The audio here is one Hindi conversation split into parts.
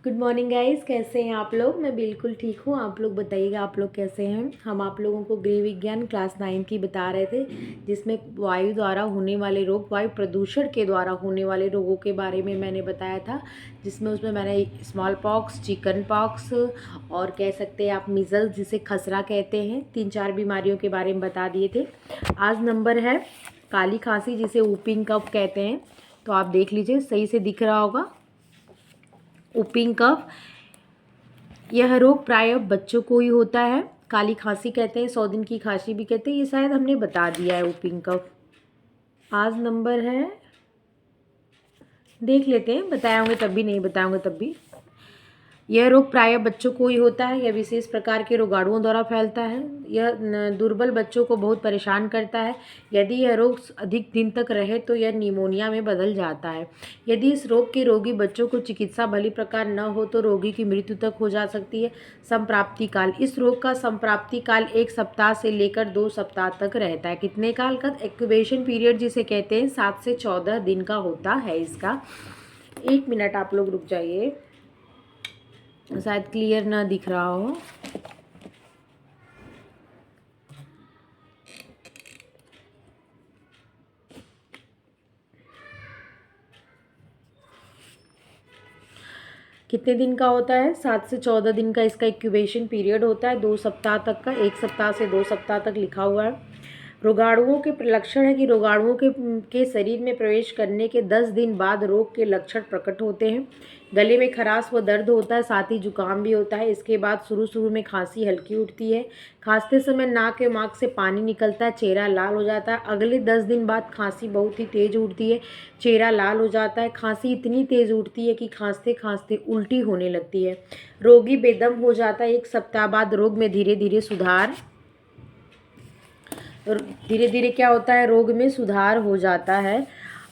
गुड मॉर्निंग गाइस, कैसे हैं आप लोग। मैं बिल्कुल ठीक हूँ। आप लोग बताइएगा आप लोग कैसे हैं। हम आप लोगों को गृह विज्ञान क्लास 9 की बता रहे थे, जिसमें वायु द्वारा होने वाले रोग, वायु प्रदूषण के द्वारा होने वाले रोगों के बारे में मैंने बताया था। जिसमें उसमें मैंने स्मॉल पॉक्स, चिकन पॉक्स और कह सकते हैं आप मिज़ल्स, जिसे खसरा कहते हैं, 3-4 बीमारियों के बारे में बता दिए थे। आज नंबर है काली खांसी, जिसे वूपिंग कफ कहते हैं। तो आप देख लीजिए, सही से दिख रहा होगा। वूपिंग कफ, यह रोग प्रायः बच्चों को ही होता है। काली खांसी कहते हैं, 100 दिन की खांसी भी कहते हैं। ये शायद हमने बता दिया है वूपिंग कफ। आज नंबर है, देख लेते हैं, बताए होंगे तब भी, नहीं बताए होंगे तब भी। यह रोग प्रायः बच्चों को ही होता है। यह विशेष प्रकार के रोगाणुओं द्वारा फैलता है। यह दुर्बल बच्चों को बहुत परेशान करता है। यदि यह रोग अधिक दिन तक रहे तो यह निमोनिया में बदल जाता है। यदि इस रोग के रोगी बच्चों को चिकित्सा भली प्रकार न हो तो रोगी की मृत्यु तक हो जा सकती है। संप्राप्ति काल, इस रोग का संप्राप्ति काल 1 सप्ताह से लेकर 2 सप्ताह तक रहता है। कितने काल का? इंक्यूबेशन पीरियड जिसे कहते हैं 7 से 14 दिन का होता है इसका। 1 मिनट आप लोग रुक जाइए, शायद क्लियर ना दिख रहा हो। कितने दिन का होता है? 7 से 14 दिन का इसका इंक्यूबेशन पीरियड होता है। 2 सप्ताह तक का, 1 सप्ताह से 2 सप्ताह तक लिखा हुआ है। रोगाणुओं के लक्षण है कि रोगाणुओं के शरीर में प्रवेश करने के 10 दिन बाद रोग के लक्षण प्रकट होते हैं। गले में खराश व दर्द होता है, साथ ही जुकाम भी होता है। इसके बाद शुरू में खांसी हल्की उठती है। खांसते समय नाक एवं आँख से पानी निकलता है, चेहरा लाल हो जाता है। अगले 10 दिन बाद खांसी बहुत ही तेज उठती है, चेहरा लाल हो जाता है। खांसी इतनी तेज उठती है कि खांसते खांसते उल्टी होने लगती है। रोगी बेदम हो जाता है। 1 सप्ताह बाद रोग में धीरे धीरे सुधार, धीरे धीरे क्या होता है, रोग में सुधार हो जाता है,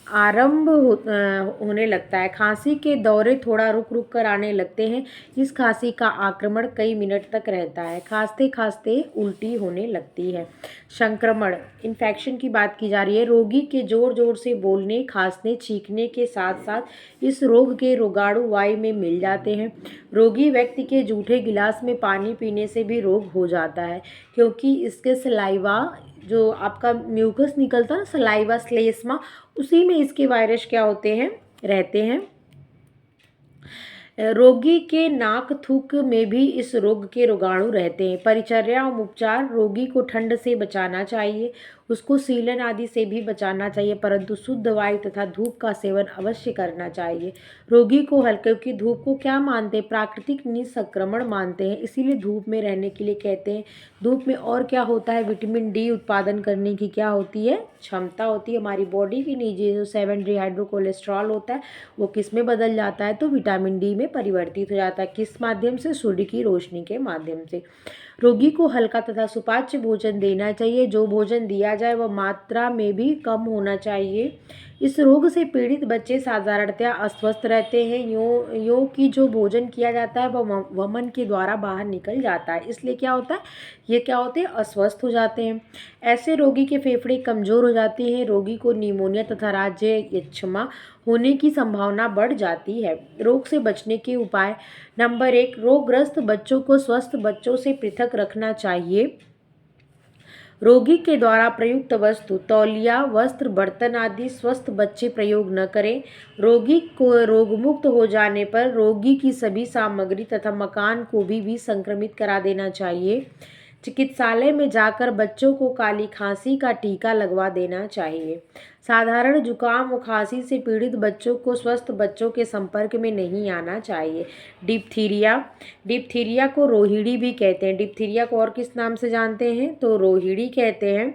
होने लगता है। खांसी के दौरे थोड़ा रुक रुक कर आने लगते हैं। इस खांसी का आक्रमण कई मिनट तक रहता है। खांसते खांसते उल्टी होने लगती है। संक्रमण, इन्फेक्शन की बात की जा रही है। रोगी के जोर जोर से बोलने, खांसने, छींकने के साथ साथ इस रोग के रोगाणु वायु में मिल जाते हैं। रोगी व्यक्ति के जूठे गिलास में पानी पीने से भी रोग हो जाता है, क्योंकि इसके सलाइवा, जो आपका म्यूकस निकलता है ना, सलाइवा श्लेष्मा, उसी में इसके वायरस क्या होते हैं, रहते हैं। रोगी के नाक थूक में भी इस रोग के रोगाणु रहते हैं। परिचर्या और उपचार, रोगी को ठंड से बचाना चाहिए, उसको सीलन आदि से भी बचाना चाहिए, परंतु शुद्ध वायु तथा धूप का सेवन अवश्य करना चाहिए। रोगी को हल्के की धूप को क्या मानते हैं, प्राकृतिक निसंक्रमण मानते हैं, इसीलिए धूप में रहने के लिए कहते हैं। धूप में और क्या होता है, विटामिन डी उत्पादन करने की क्या होती है, क्षमता होती है। हमारी बॉडी के नीचे जो 7 डिहाइड्रोकोलेस्ट्रॉल होता है वो किस में बदल जाता है, तो विटामिन डी में परिवर्तित हो जाता है। किस माध्यम से? सूर्य की रोशनी के माध्यम से। रोगी को हल्का तथा सुपाच्य भोजन देना चाहिए। जो भोजन दिया जाए वह मात्रा में भी कम होना चाहिए। इस रोग से पीड़ित बच्चे साधारणतया अस्वस्थ रहते हैं। यूँ कि जो भोजन किया जाता है वह वमन के द्वारा बाहर निकल जाता है, इसलिए क्या होता है, ये क्या होते हैं, अस्वस्थ हो जाते हैं। ऐसे रोगी के फेफड़े कमजोर हो जाते हैं। रोगी को निमोनिया तथा राज्य यक्ष्मा होने की संभावना बढ़ जाती है। रोग से बचने के उपाय, नंबर 1, रोगग्रस्त बच्चों को स्वस्थ बच्चों से पृथक रखना चाहिए। रोगी के द्वारा प्रयुक्त वस्तु, तौलिया, वस्त्र, बर्तन आदि स्वस्थ बच्चे प्रयोग न करें। रोगी को रोगमुक्त हो जाने पर रोगी की सभी सामग्री तथा मकान को भी संक्रमित करा देना चाहिए। चिकित्सालय में जाकर बच्चों को काली खांसी का टीका लगवा देना चाहिए। साधारण जुकाम और खांसी से पीड़ित बच्चों को स्वस्थ बच्चों के संपर्क में नहीं आना चाहिए। डिप्थीरिया, डिप्थीरिया को रोहिणी भी कहते हैं। डिप्थीरिया को और किस नाम से जानते हैं, तो रोहिणी कहते हैं।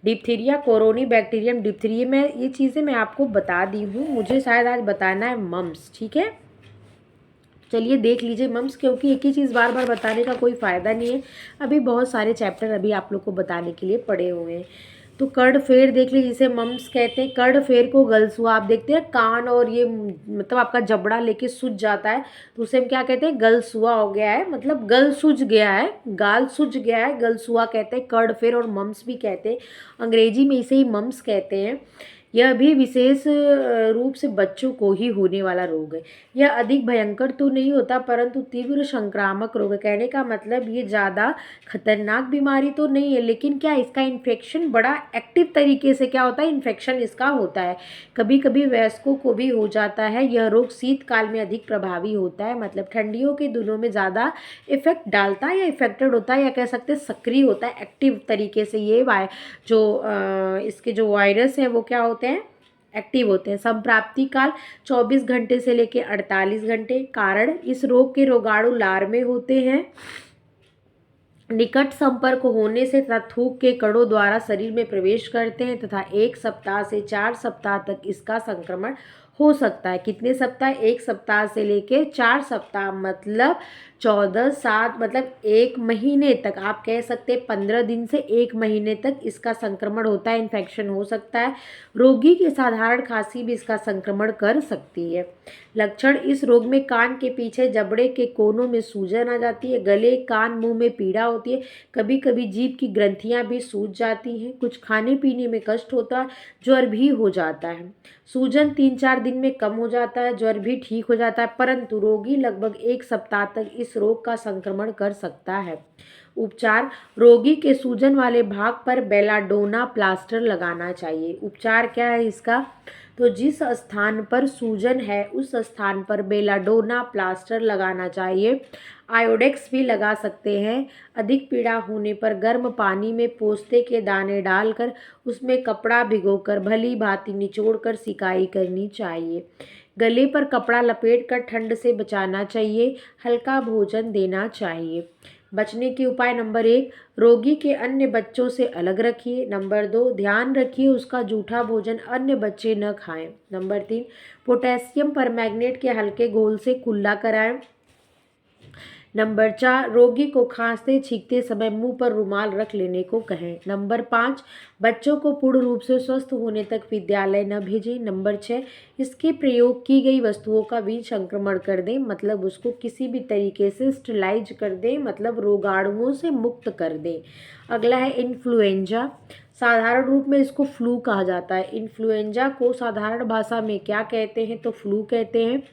डिप्थीरिया कोरोनी बैक्टीरियम डिप्थीरिया में, ये चीज़ें मैं आपको बता दी हूँ। मुझे शायद आज बताना है मम्स, ठीक है। चलिए देख लीजिए मम्स, क्योंकि एक ही चीज़ बार बार बताने का कोई फ़ायदा नहीं है। अभी बहुत सारे चैप्टर अभी आप लोग को बताने के लिए पड़े हुए हैं। तो कर्ड फेर देख लीजिए, जिसे मम्स कहते हैं। कर्ड फेर को गलसुआ, आप देखते हैं कान और ये मतलब आपका जबड़ा लेके सूज जाता है, तो उसे हम क्या कहते हैं, गलसुआ हो गया है, मतलब गल सूज गया है, गाल सूज गया है, गलसुआ कहते हैं। कर्ड फेर और मम्स भी कहते हैं, अंग्रेजी में इसे ही मम्स कहते हैं। यह भी विशेष रूप से बच्चों को ही होने वाला रोग है। यह अधिक भयंकर तो नहीं होता परंतु तीव्र संक्रामक रोग है। कहने का मतलब ये ज़्यादा खतरनाक बीमारी तो नहीं है, लेकिन क्या इसका इन्फेक्शन बड़ा एक्टिव तरीके से क्या होता है, इन्फेक्शन इसका होता है। कभी कभी वयस्कों को भी हो जाता है। यह रोग शीतकाल में अधिक प्रभावी होता है, मतलब ठंडियों के दिनों में ज़्यादा इफेक्ट डालता है या इफेक्टेड होता है, या कह सकते हैं सक्रिय होता है एक्टिव तरीके से। ये जो इसके जो वायरस हैं वो क्या होते हैं, एक्टिव होते हैं। संप्राप्ति काल 24 घंटे से लेकर 48 घंटे। कारण, इस रोग के रोगाणु लार्वे होते हैं। निकट संपर्क होने से तथा थूक के कणों द्वारा शरीर में प्रवेश करते हैं तथा 1 सप्ताह से 4 सप्ताह तक इसका संक्रमण हो सकता है। कितने सप्ताह, 1 सप्ताह से लेके 4 सप्ताह, मतलब 14 7 मतलब 1 महीने तक, आप कह सकते हैं 15 दिन से 1 महीने तक इसका संक्रमण होता है, इन्फेक्शन हो सकता है। रोगी की साधारण खांसी भी इसका संक्रमण कर सकती है। लक्षण, इस रोग में कान के पीछे जबड़े के कोनों में सूजन आ जाती है, गले कान मुंह में पीड़ा होती है, कभी कभी जीभ की ग्रंथियां भी सूज जाती हैं, कुछ खाने पीने में कष्ट होता है, ज्वर भी हो जाता है। सूजन 3-4 दिन में कम हो जाता है, ज्वर भी ठीक हो जाता है, परंतु रोगी लगभग 1 सप्ताह तक इस रोग का संक्रमण कर सकता है। उपचार, रोगी के सूजन वाले भाग पर बेलाडोना प्लास्टर लगाना चाहिए। उपचार क्या है इसका, तो जिस स्थान पर सूजन है उस स्थान पर बेलाडोना प्लास्टर लगाना चाहिए। आयोडेक्स भी लगा सकते हैं। अधिक पीड़ा होने पर गर्म पानी में पोस्ते के दाने डालकर उसमें कपड़ा भिगोकर भली भांति निचोड़कर सिकाई करनी चाहिए। गले पर कपड़ा लपेटकर ठंड से बचाना चाहिए। हल्का भोजन देना चाहिए। बचने के उपाय, नंबर 1, रोगी के अन्य बच्चों से अलग रखिए। नंबर 2, ध्यान रखिए उसका जूठा भोजन अन्य बच्चे न खाएं। नंबर 3, पोटेशियम परमैंगनेट के हल्के घोल से कुल्ला कराएं। नंबर 4, रोगी को खांसते छींकते समय मुंह पर रुमाल रख लेने को कहें। नंबर 5, बच्चों को पूर्ण रूप से स्वस्थ होने तक विद्यालय न भेजें। नंबर 6, इसके प्रयोग की गई वस्तुओं का भी संक्रमण कर दें, मतलब उसको किसी भी तरीके से स्टरलाइज कर दें, मतलब रोगाणुओं से मुक्त कर दें। अगला है इन्फ्लुएंजा। साधारण रूप में इसको फ्लू कहा जाता है। इन्फ्लुएंजा को साधारण भाषा में क्या कहते हैं, तो फ्लू कहते हैं।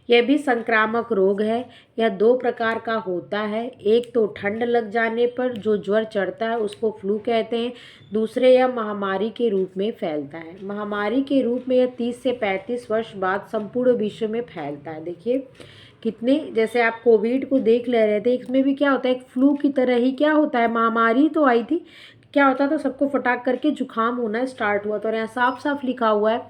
यह भी संक्रामक रोग है। यह 2 प्रकार का होता है। एक तो ठंड लग जाने पर जो ज्वर चढ़ता है उसको फ्लू कहते हैं। दूसरे, यह महामारी के रूप में फैलता है। महामारी के रूप में यह 30 से 35 वर्ष बाद संपूर्ण विश्व में फैलता है। देखिए कितने, जैसे आप कोविड को देख ले रहे थे, इसमें भी क्या होता है, एक फ्लू की तरह ही क्या होता है, महामारी तो आई थी, क्या होता था, सबको फटाक करके जुकाम होना स्टार्ट हुआ था। और यहाँ साफ साफ लिखा हुआ है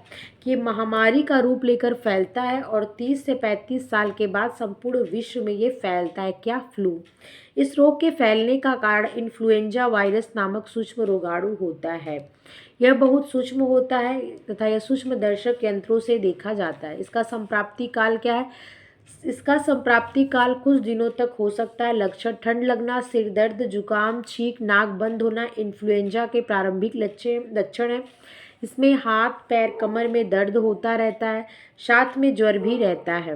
कि महामारी का रूप लेकर फैलता है और 30 से 35 साल के बाद संपूर्ण विश्व में ये फैलता है। क्या, फ्लू। इस रोग के फैलने का कारण इन्फ्लुएंजा वायरस नामक सूक्ष्म रोगाणु होता है। यह बहुत सूक्ष्म होता है तथा यह सूक्ष्म दर्शक यंत्रों से देखा जाता है। इसका संप्राप्ति काल क्या है, इसका संप्राप्ति काल कुछ दिनों तक हो सकता है। लक्षण, ठंड लगना, सिर दर्द, जुकाम, छींक, नाक बंद होना इन्फ्लुएंजा के प्रारंभिक लक्षण है। इसमें हाथ पैर कमर में दर्द होता रहता है, साथ में ज्वर भी रहता है।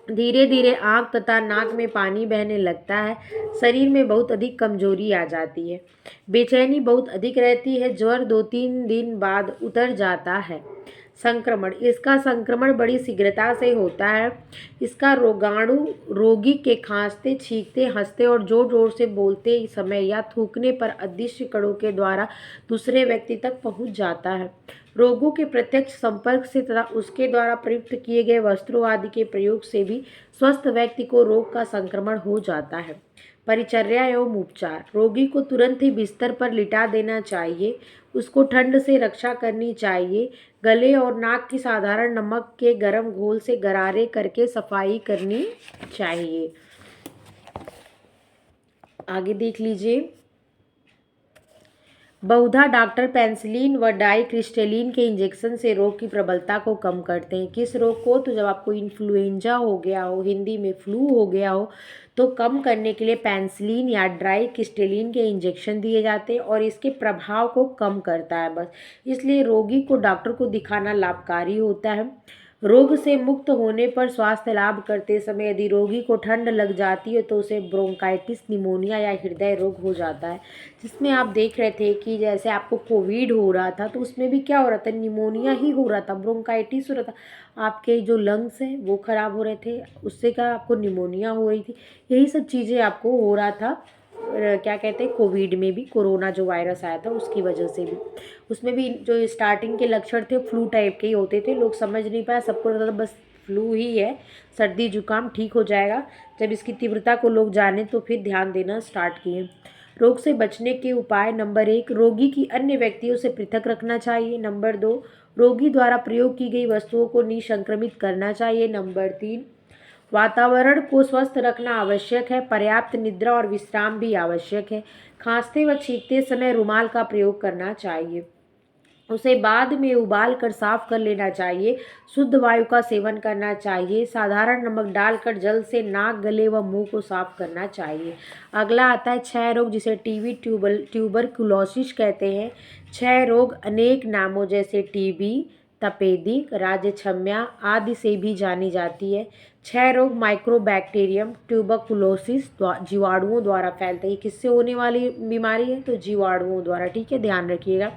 धीरे धीरे आँख तथा नाक में पानी बहने लगता है। शरीर में बहुत अधिक कमजोरी आ जाती है। बेचैनी बहुत अधिक रहती है। ज्वर 2-3 दिन बाद उतर जाता है। संक्रमण, इसका संक्रमण बड़ी शीघ्रता से होता है। इसका रोगाणु रोगी के खांसते छींकते हंसते और जोर जोर से बोलते समय या थूकने पर अदृश्य कणों के द्वारा दूसरे व्यक्ति तक पहुंच जाता है। रोगों के प्रत्यक्ष संपर्क से तथा उसके द्वारा प्रयुक्त किए गए वस्त्रों आदि के प्रयोग से भी स्वस्थ व्यक्ति को रोग का संक्रमण हो जाता है। परिचर्या एवं उपचार, रोगी को तुरंत ही बिस्तर पर लिटा देना चाहिए। उसको ठंड से रक्षा करनी चाहिए। गले और नाक की साधारण नमक के गर्म घोल से गरारे करके सफाई करनी चाहिए। आगे देख लीजिए। बहुधा डॉक्टर पेनिसिलिन व डाइक्रिस्टलिन के इंजेक्शन से रोग की प्रबलता को कम करते हैं। किस रोग को, तो जब आपको इन्फ्लुएंजा हो गया हो, हिंदी में फ्लू हो गया हो, तो कम करने के लिए पेनिसिलिन या डाइक्रिस्टलिन के इंजेक्शन दिए जाते हैं और इसके प्रभाव को कम करता है बस। इसलिए रोगी को डॉक्टर को दिखाना लाभकारी होता है। रोग से मुक्त होने पर स्वास्थ्य लाभ करते समय यदि रोगी को ठंड लग जाती है तो उसे ब्रोंकाइटिस, निमोनिया या हृदय रोग हो जाता है। जिसमें आप देख रहे थे कि जैसे आपको कोविड हो रहा था तो उसमें भी क्या हो रहा था, निमोनिया ही हो रहा था, ब्रोंकाइटिस हो रहा था, आपके जो लंग्स हैं वो खराब हो रहे थे, उससे क्या आपको निमोनिया हो रही थी, यही सब चीज़ें आपको हो रहा था। क्या कहते हैं, कोविड में भी, कोरोना जो वायरस आया था उसकी वजह से भी, उसमें भी जो स्टार्टिंग के लक्षण थे फ्लू टाइप के ही होते थे, लोग समझ नहीं पाए, सबको लगता था बस फ्लू ही है, सर्दी जुकाम ठीक हो जाएगा। जब इसकी तीव्रता को लोग जाने तो फिर ध्यान देना स्टार्ट किए। रोग से बचने के उपाय: नंबर 1, रोगी की अन्य व्यक्तियों से पृथक रखना चाहिए। नंबर 2, रोगी द्वारा प्रयोग की गई वस्तुओं को निसंक्रमित करना चाहिए। नंबर 3, वातावरण को स्वस्थ रखना आवश्यक है, पर्याप्त निद्रा और विश्राम भी आवश्यक है। खांसते व छींकते समय रुमाल का प्रयोग करना चाहिए। उसे बाद में उबाल कर साफ कर लेना चाहिए। शुद्ध वायु का सेवन करना चाहिए। साधारण नमक डालकर जल से नाक, गले व मुंह को साफ करना चाहिए। अगला आता है क्षय रोग, जिसे टीबी, ट्यूबरकुलोसिस कहते हैं। क्षय रोग अनेक नामों जैसे टीबी, तपेदिक, राजछम्या आदि से भी जानी जाती है। क्षय रोग माइक्रोबैक्टीरियम ट्यूबरकुलोसिस जीवाणुओं द्वारा फैलता है। ये किससे होने वाली बीमारी है, तो जीवाणुओं द्वारा, ठीक है, ध्यान रखिएगा।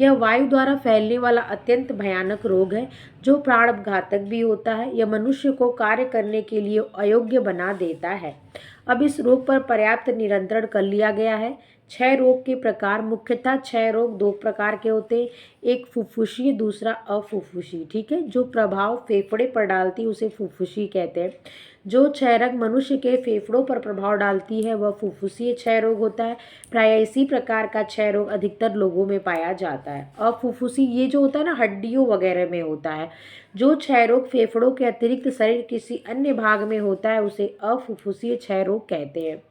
यह वायु द्वारा फैलने वाला अत्यंत भयानक रोग है जो प्राणघातक भी होता है। यह मनुष्य को कार्य करने के लिए अयोग्य बना देता है। अब इस रोग पर पर्याप्त नियंत्रण कर लिया गया है। क्षय रोग के प्रकार: मुख्यतः क्षय रोग दो प्रकार के होते हैं, एक फुफ्फुसीय, दूसरा अफुफ्फुसी, ठीक है। जो प्रभाव फेफड़े पर डालती है उसे फुफ्फुसी कहते हैं। जो क्षय रोग मनुष्य के फेफड़ों पर प्रभाव डालती है वह फुफ्फुसीय क्षय रोग होता है। प्राय इसी प्रकार का क्षय रोग अधिकतर लोगों में पाया जाता है। अफुफ्फुसी ये जो होता है ना, हड्डियों वगैरह में होता है। जो क्षय रोग फेफड़ों के अतिरिक्त शरीर किसी अन्य भाग में होता है उसे अफुफ्फुसीय क्षय रोग कहते हैं।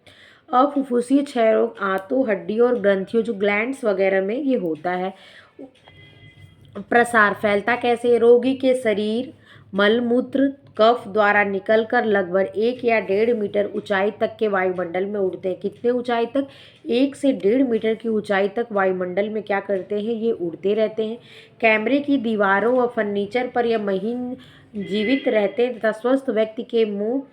अफुफ्फुसीय क्षय रोग आंतों, हड्डियों और ग्रंथियों, जो ग्लैंड्स वगैरह में ये होता है। प्रसार फैलता कैसे: रोगी के शरीर, मलमूत्र, कफ द्वारा निकलकर लगभग 1 या 1.5 मीटर ऊंचाई तक के वायुमंडल में उड़ते हैं। कितने ऊंचाई तक? 1 से 1.5 मीटर की ऊंचाई तक वायुमंडल में क्या करते हैं, ये उड़ते रहते हैं। कैमरे की दीवारों व फर्नीचर पर यह महीन जीवित रहते हैं तथा स्वस्थ व्यक्ति के मुंह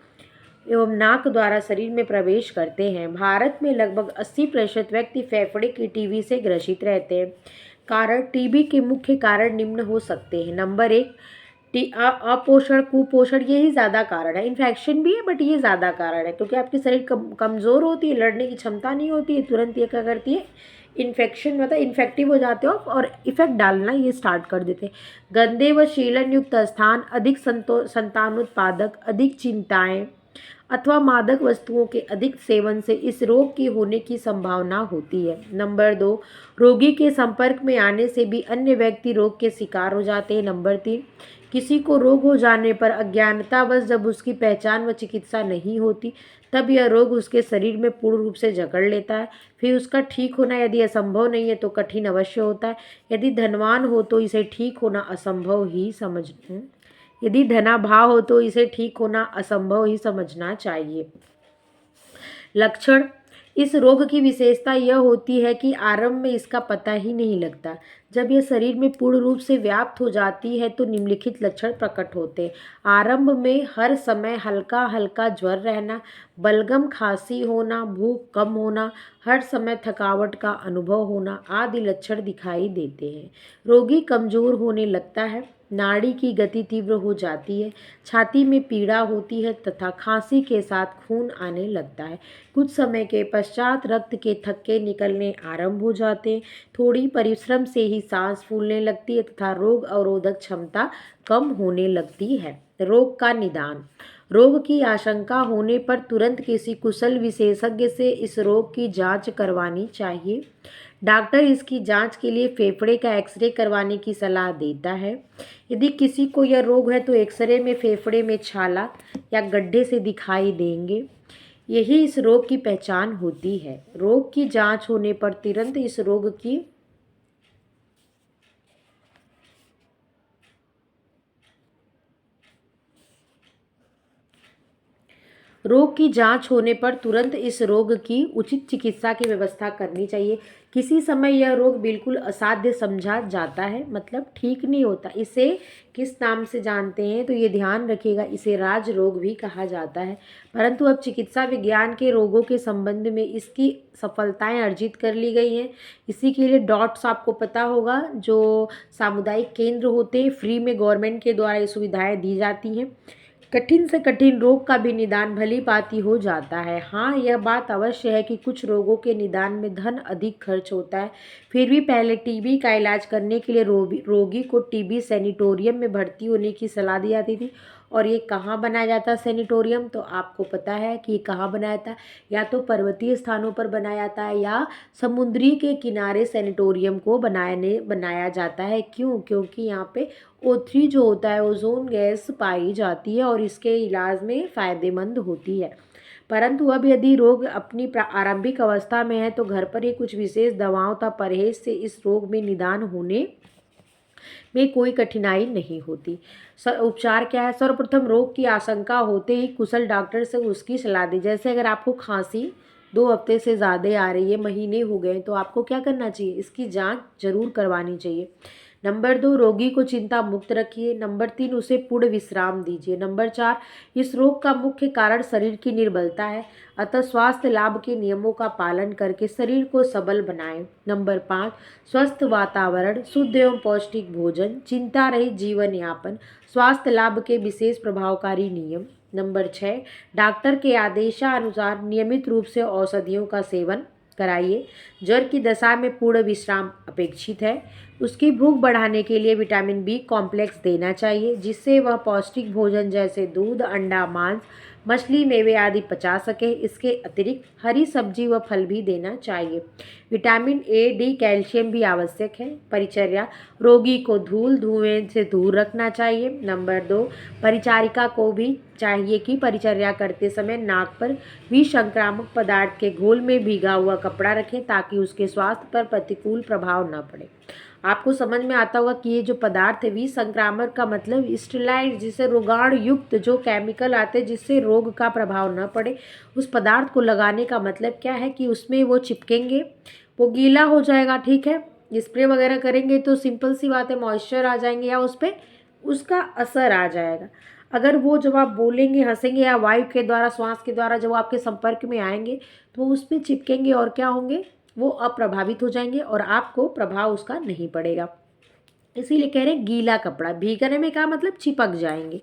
एवं नाक द्वारा शरीर में प्रवेश करते हैं। भारत में लगभग 80% व्यक्ति फेफड़े की टीबी से ग्रसित रहते हैं। कारण: टीबी के मुख्य कारण निम्न हो सकते हैं। नंबर 1, अपोषण, कुपोषण, यही ज़्यादा कारण है। इन्फेक्शन भी है बट ये ज़्यादा कारण है क्योंकि आपकी शरीर कमज़ोर होती है, लड़ने की क्षमता नहीं होती है, तुरंत ये क्या करती है, इन्फेक्शन, मतलब इन्फेक्टिव हो जाते हो और इफेक्ट डालना ये स्टार्ट कर देते हैं। गंदे व शीलन युक्त स्थान, अधिक संतानोत्पादक, अधिक चिंताएं अथवा मादक वस्तुओं के अधिक सेवन से इस रोग की होने की संभावना होती है। नंबर 2, रोगी के संपर्क में आने से भी अन्य व्यक्ति रोग के शिकार हो जाते हैं। नंबर 3, किसी को रोग हो जाने पर अज्ञानतावश जब उसकी पहचान व चिकित्सा नहीं होती तब यह रोग उसके शरीर में पूर्ण रूप से जकड़ लेता है। फिर उसका ठीक होना यदि असंभव नहीं है तो कठिन अवश्य होता है। यदि धनवान हो तो इसे ठीक होना असंभव ही यदि धनाभाव हो तो इसे ठीक होना असंभव ही समझना चाहिए। लक्षण: इस रोग की विशेषता यह होती है कि आरंभ में इसका पता ही नहीं लगता। जब यह शरीर में पूर्ण रूप से व्याप्त हो जाती है तो निम्नलिखित लक्षण प्रकट होते हैं। आरंभ में हर समय हल्का हल्का ज्वर रहना, बलगम खांसी होना, भूख कम होना, हर समय थकावट का अनुभव होना आदि लक्षण दिखाई देते हैं। रोगी कमजोर होने लगता है, नाड़ी की गति तीव्र हो जाती है, छाती में पीड़ा होती है तथा खांसी के साथ खून आने लगता है। कुछ समय के पश्चात रक्त के थक्के निकलने आरंभ हो जाते हैं। थोड़ी परिश्रम से ही सांस फूलने लगती है तथा रोग अवरोधक क्षमता कम होने लगती है। रोग का निदान: रोग की आशंका होने पर तुरंत किसी कुशल विशेषज्ञ से इस रोग की जांच करवानी चाहिए। डॉक्टर इसकी जांच के लिए फेफड़े का एक्सरे करवाने की सलाह देता है। यदि किसी को यह रोग है तो एक्सरे में फेफड़े में छाला या गड्ढे से दिखाई देंगे। यही इस रोग की पहचान होती है। रोग की जांच होने पर तुरंत इस रोग की रोग की जांच होने पर तुरंत इस रोग की उचित चिकित्सा की व्यवस्था करनी चाहिए। किसी समय यह रोग बिल्कुल असाध्य समझा जाता है, मतलब ठीक नहीं होता। इसे किस नाम से जानते हैं तो ये ध्यान रखिएगा, इसे राज रोग भी कहा जाता है। परंतु अब चिकित्सा विज्ञान के रोगों के संबंध में इसकी सफलताएं अर्जित कर ली गई हैं। इसी के लिए डॉट्स आपको पता होगा, जो सामुदायिक केंद्र होते हैं, फ्री में गवर्नमेंट के द्वारा ये सुविधाएं दी जाती हैं। कठिन से कठिन रोग का भी निदान भली भांति हो जाता है। हाँ, यह बात अवश्य है कि कुछ रोगों के निदान में धन अधिक खर्च होता है। फिर भी पहले टीबी का इलाज करने के लिए रोगी को टीबी सैनिटोरियम में भर्ती होने की सलाह दी जाती थी। और ये कहाँ बनाया जाता है सैनिटोरियम, तो आपको पता है कि ये कहाँ बनाया जाता है। या तो पर्वतीय स्थानों पर बनाया जाता है या समुद्री के किनारे सैनिटोरियम को बनाया जाता है। क्यों? क्योंकि यहाँ पे O3 जो होता है, ओजोन गैस पाई जाती है और इसके इलाज में फ़ायदेमंद होती है। परंतु अब यदि रोग अपनी आरंभिक अवस्था में है तो घर पर ही कुछ विशेष दवाओं का परहेज से इस रोग में निदान होने में कोई कठिनाई नहीं होती। उपचार क्या है? सर्वप्रथम रोग की आशंका होते ही कुशल डॉक्टर से उसकी सलाह दी। जैसे अगर आपको खांसी 2 हफ्ते से ज़्यादा आ रही है, महीने हो गए, तो आपको क्या करना चाहिए? इसकी जांच जरूर करवानी चाहिए। नंबर 2, रोगी को चिंता मुक्त रखिए। नंबर 3, उसे पूर्ण विश्राम दीजिए। नंबर 4, इस रोग का मुख्य कारण शरीर की निर्बलता है, अतः स्वास्थ्य लाभ के नियमों का पालन करके शरीर को सबल बनाएं। नंबर 5, स्वस्थ वातावरण, शुद्ध एवं पौष्टिक भोजन, चिंता रहित जीवन यापन, स्वास्थ्य लाभ के विशेष प्रभावकारी नियम। नंबर 6, डॉक्टर के आदेशानुसार नियमित रूप से औषधियों का सेवन कराइए। ज्वर की दशा में पूर्ण विश्राम अपेक्षित है। उसकी भूख बढ़ाने के लिए विटामिन बी कॉम्प्लेक्स देना चाहिए, जिससे वह पौष्टिक भोजन जैसे दूध, अंडा, मांस, मछली, मेवे आदि पचा सके। इसके अतिरिक्त हरी सब्जी व फल भी देना चाहिए। विटामिन ए, डी, कैल्शियम भी आवश्यक है। परिचर्या, रोगी को धूल धुएं से दूर रखना चाहिए। नंबर 2, परिचारिका को भी चाहिए कि परिचर्या करते समय नाक पर विसंक्रामक पदार्थ के घोल में भीगा हुआ कपड़ा रखें, ताकि उसके स्वास्थ्य पर प्रतिकूल प्रभाव न पड़े। आपको समझ में आता होगा कि ये जो पदार्थ है, विसंक्रामक का मतलब स्टेरॉइड, जिसे रोगाणु युक्त जो केमिकल आते हैं जिससे रोग का प्रभाव न पड़े, उस पदार्थ को लगाने का मतलब क्या है कि उसमें वो चिपकेंगे, वो गीला हो जाएगा। ठीक है, स्प्रे वगैरह करेंगे तो सिंपल सी बात है, मॉइस्चर आ जाएंगे या उस पर उसका असर आ जाएगा। अगर वो जब आप बोलेंगे, हंसेंगे या वायु के द्वारा, श्वास के द्वारा जब आपके संपर्क में आएंगे तो उस पर चिपकेंगे और क्या होंगे, वो अप्रभावित हो जाएंगे और आपको प्रभाव उसका नहीं पड़ेगा। इसीलिए कह रहे हैं गीला कपड़ा, भीगने में क्या मतलब, चिपक जाएंगे,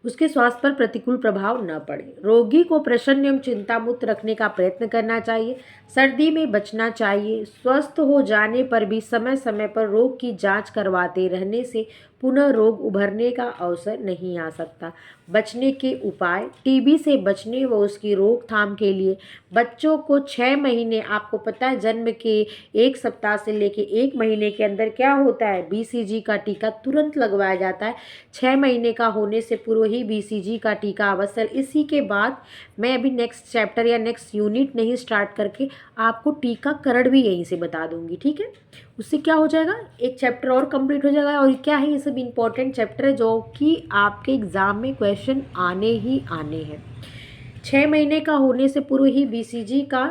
उसके स्वास्थ्य पर प्रतिकूल प्रभाव न पड़े। रोगी को प्रसन्न एवं चिंता मुक्त रखने का प्रयत्न करना चाहिए। सर्दी में बचना चाहिए। स्वस्थ हो जाने पर भी समय समय पर रोग की जांच करवाते रहने से पुनः रोग उभरने का अवसर नहीं आ सकता। बचने के उपाय, टीबी से बचने व उसकी रोकथाम के लिए बच्चों को 6 महीने, आपको पता है जन्म के 1 सप्ताह से लेके 1 महीने के अंदर क्या होता है, BCG का टीका तुरंत लगवाया जाता है। 6 महीने का होने से पूर्व ही BCG का टीका अवश्य। इसी के बाद मैं अभी नेक्स्ट चैप्टर या नेक्स्ट यूनिट नहीं स्टार्ट करके आपको टीकाकरण भी यहीं से बता दूंगी। ठीक है, उससे क्या हो जाएगा, एक चैप्टर और कंप्लीट हो जाएगा। और क्या है, ये सब इंपॉर्टेंट चैप्टर है जो कि आपके एग्जाम में क्वेश्चन आने ही आने हैं। 6 महीने का होने से पूर्व ही BCG का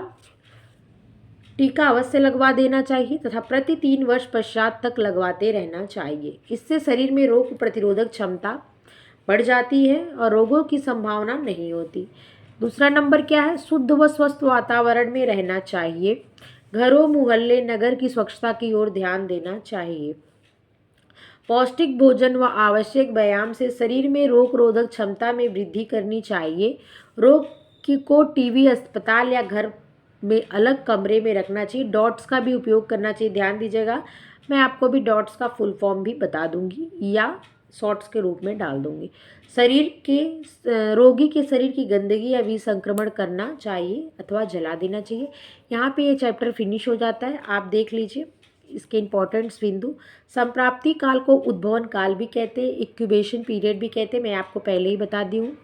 टीका अवश्य लगवा देना चाहिए तथा प्रति 3 वर्ष पश्चात तक लगवाते रहना चाहिए। इससे शरीर में रोग प्रतिरोधक क्षमता बढ़ जाती है और रोगों की संभावना नहीं होती। दूसरा नंबर क्या है, शुद्ध व स्वस्थ वातावरण में रहना चाहिए। घरों, मोहल्ले, नगर की स्वच्छता की ओर ध्यान देना चाहिए। पौष्टिक भोजन व आवश्यक व्यायाम से शरीर में रोग रोधक क्षमता में वृद्धि करनी चाहिए। रोग को टीबी अस्पताल या घर में अलग कमरे में रखना चाहिए। डॉट्स का भी उपयोग करना चाहिए, ध्यान दीजिएगा। मैं आपको भी डॉट्स का फुल फॉर्म भी बता दूंगी या शॉर्ट्स के रूप में डाल दूंगी। रोगी के शरीर की गंदगी या विसंक्रमण करना चाहिए अथवा जला देना चाहिए। यहाँ पे ये चैप्टर फिनिश हो जाता है, आप देख लीजिए। इसके इंपॉर्टेंट्स बिंदु। संप्राप्ति काल को उद्भवन काल भी कहते हैं, इंक्यूबेशन पीरियड भी कहते हैं, मैं आपको पहले ही बता दी हूँ।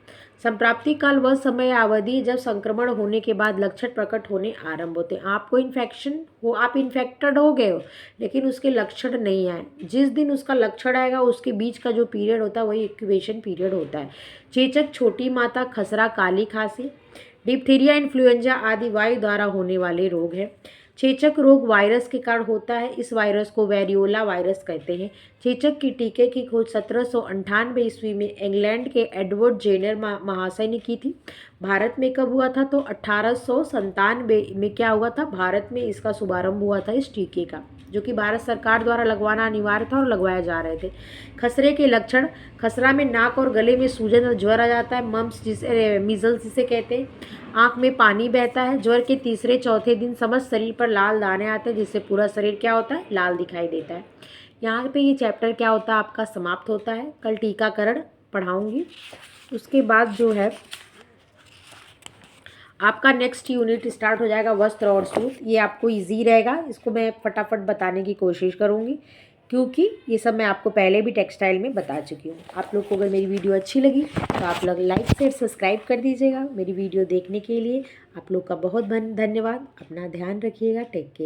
संप्राप्ति काल वह समय अवधि है जब संक्रमण होने के बाद लक्षण प्रकट होने आरंभ होते हैं। आपको इन्फेक्शन हो, आप इन्फेक्टेड हो गए हो लेकिन उसके लक्षण नहीं आए, जिस दिन उसका लक्षण आएगा उसके बीच का जो पीरियड होता है वही इंक्यूबेशन पीरियड होता है। चेचक, छोटी माता, खसरा, काली खांसी, डिप्थीरिया, इन्फ्लुएंजा आदि वायु द्वारा होने वाले रोग हैं। चेचक रोग वायरस के कारण होता है, इस वायरस को वेरियोला वायरस कहते हैं। चेचक की टीके की खोज 1798 ईस्वी में इंग्लैंड के एडवर्ड जेनर महाशय ने की थी। भारत में कब हुआ था तो 1897 में क्या हुआ था, भारत में इसका शुभारंभ हुआ था इस टीके का, जो कि भारत सरकार द्वारा लगवाना अनिवार्य था और लगवाए जा रहे थे। खसरे के लक्षण, खसरा में नाक और गले में सूजन और ज्वर आ जाता है। मम्स जिसे मीजल्स जिसे कहते हैं। आँख में पानी बहता है। ज्वर के तीसरे चौथे दिन समस्त शरीर पर लाल दाने आते हैं, जिससे पूरा शरीर क्या होता है, लाल दिखाई देता है। यहाँ पे ये चैप्टर क्या होता है आपका समाप्त होता है। कल टीकाकरण पढ़ाऊँगी। उसके बाद जो है आपका नेक्स्ट यूनिट स्टार्ट हो जाएगा वस्त्र और सूत। ये आपको इजी रहेगा, इसको मैं फटाफट बताने की कोशिश करूँगी क्योंकि ये सब मैं आपको पहले भी टेक्सटाइल में बता चुकी हूँ। आप लोग को अगर मेरी वीडियो अच्छी लगी तो आप लोग लाइक शेयर सब्सक्राइब कर दीजिएगा। मेरी वीडियो देखने के लिए आप लोग का बहुत धन्यवाद। अपना ध्यान रखिएगा। Take care.